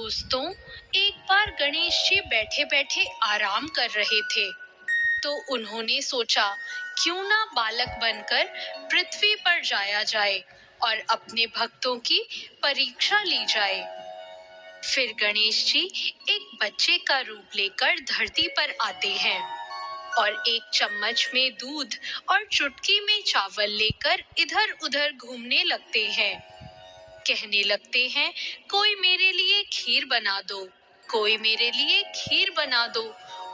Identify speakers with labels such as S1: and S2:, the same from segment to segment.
S1: दोस्तों, एक बार गणेश जी बैठे बैठे आराम कर रहे थे। तो उन्होंने सोचा, क्यों ना बालक बनकर पृथ्वी पर जाया जाए और अपने भक्तों की परीक्षा ली जाए। फिर गणेश जी एक बच्चे का रूप लेकर धरती पर आते हैं और एक चम्मच में दूध और चुटकी में चावल लेकर इधर उधर घूमने लगते हैं। कहने लगते हैं, कोई मेरे लिए खीर बना दो, कोई मेरे लिए खीर बना दो।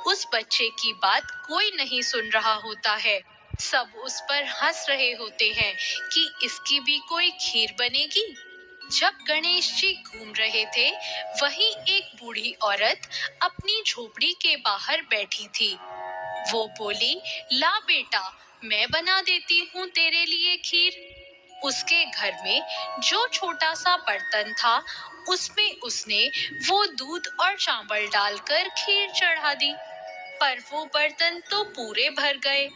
S1: उस बच्चे की बात कोई नहीं सुन रहा होता है। सब उस पर हंस रहे होते हैं कि इसकी भी कोई खीर बनेगी। जब गणेश जी घूम रहे थे, वहीं एक बूढ़ी औरत अपनी झोपड़ी के बाहर बैठी थी। वो बोली, ला बेटा, मैं बना देती हूँ तेरे लिए खीर। उसके घर में जो छोटा सा बर्तन था, उसमें उसने वो दूध और चावल डालकर खीर चढ़ा दी। पर वो बर्तन तो पूरे भर गए।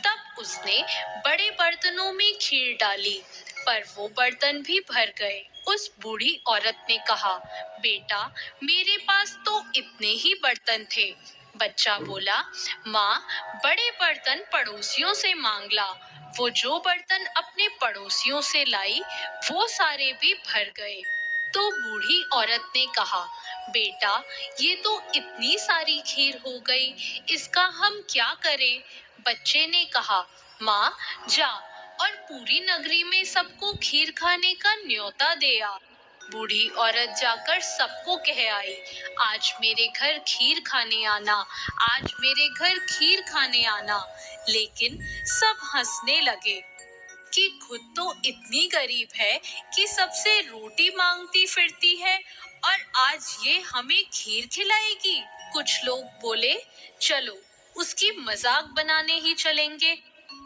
S1: तब उसने बड़े बर्तनों में खीर डाली, पर वो बर्तन भी भर गए। उस बूढ़ी औरत ने कहा, बेटा, मेरे पास तो इतने ही बर्तन थे। बच्चा बोला, माँ, बड़े बर्तन पड़ोसियों से मांग ला। वो जो बर्तन अपने पड़ोसियों से लाई, वो सारे भी भर गए। तो बूढ़ी औरत ने कहा, बेटा, ये तो इतनी सारी खीर हो गई, इसका हम क्या करें? बच्चे ने कहा, माँ, जा और पूरी नगरी में सबको खीर खाने का न्योता दे आ। बूढ़ी औरत जाकर सबको कह आई, आज मेरे घर खीर खाने आना, आज मेरे घर खीर खाने आना। लेकिन सब हंसने लगे कि खुद तो इतनी गरीब है कि सबसे रोटी मांगती फिरती है, और आज ये हमें खीर खिलाएगी। कुछ लोग बोले, चलो उसकी मजाक बनाने ही चलेंगे,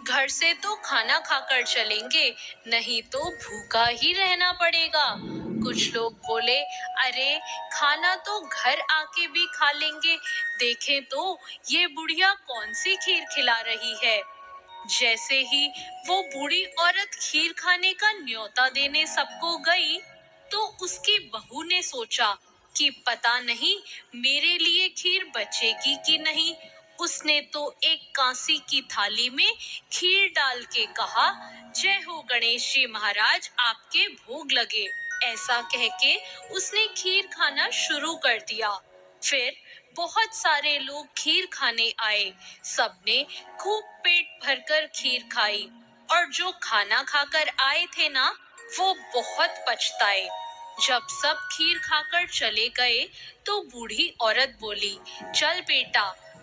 S1: घर से तो खाना खाकर चलेंगे, नहीं तो भूखा ही रहना पड़ेगा। कुछ लोग बोले, अरे, खाना तो घर आके भी खा लेंगे, देखें तो ये बुढ़िया कौन सी खीर खिला रही है। जैसे ही वो बूढ़ी औरत खीर खाने का न्योता देने सबको गई, तो उसकी बहू ने सोचा कि पता नहीं मेरे लिए खीर बचेगी कि नहीं। उसने तो एक कांसी की थाली में खीर डाल के कहा, जय हो गणेश जी महाराज, आपके भोग लगे। ऐसा कह के उसने खीर खाना शुरू कर दिया। फिर बहुत सारे लोग खीर खाने आए। सबने खूब पेट भरकर खीर खाई, और जो खाना खाकर आए थे ना, वो बहुत पछताए। जब सब खीर खाकर चले गए, तो बूढ़ी औरत बोली, चल बेटा,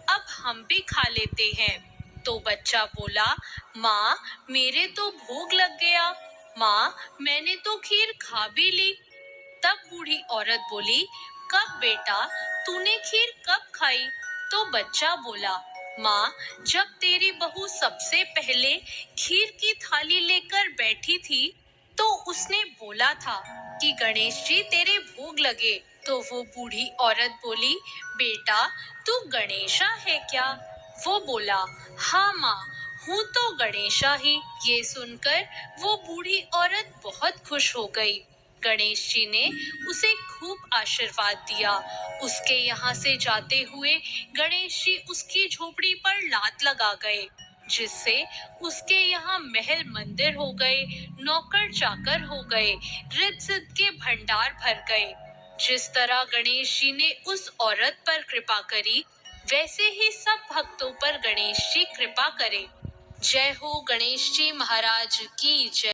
S1: अब हम भी खा लेते हैं। तो बच्चा बोला, माँ, मेरे तो भूख लग गया। माँ, मैंने तो खीर खा भी ली। तब बूढ़ी औरत बोली, कब बेटा, तूने खीर कब खाई? तो बच्चा बोला, माँ, जब तेरी बहू सबसे पहले खीर की थाली लेकर बैठी थी, तो उसने बोला था कि गणेश जी तेरे भोग लगे। तो वो बूढ़ी औरत बोली, बेटा, तू गणेशा है क्या? वो बोला, हाँ माँ, हूँ तो गणेशा ही। ये सुनकर वो बूढ़ी औरत बहुत खुश हो गई। गणेश जी ने उसे खूब आशीर्वाद दिया। उसके यहाँ से जाते हुए गणेश जी उसकी झोपड़ी पर लात लगा गए, जिससे उसके यहाँ महल मंदिर हो गए, नौकर चाकर हो गए, रिद्ध सिद्ध के भंडार भर गए। जिस तरह गणेश जी ने उस औरत पर कृपा करी, वैसे ही सब भक्तों पर गणेश जी कृपा करें। जय हो गणेश जी महाराज की जय।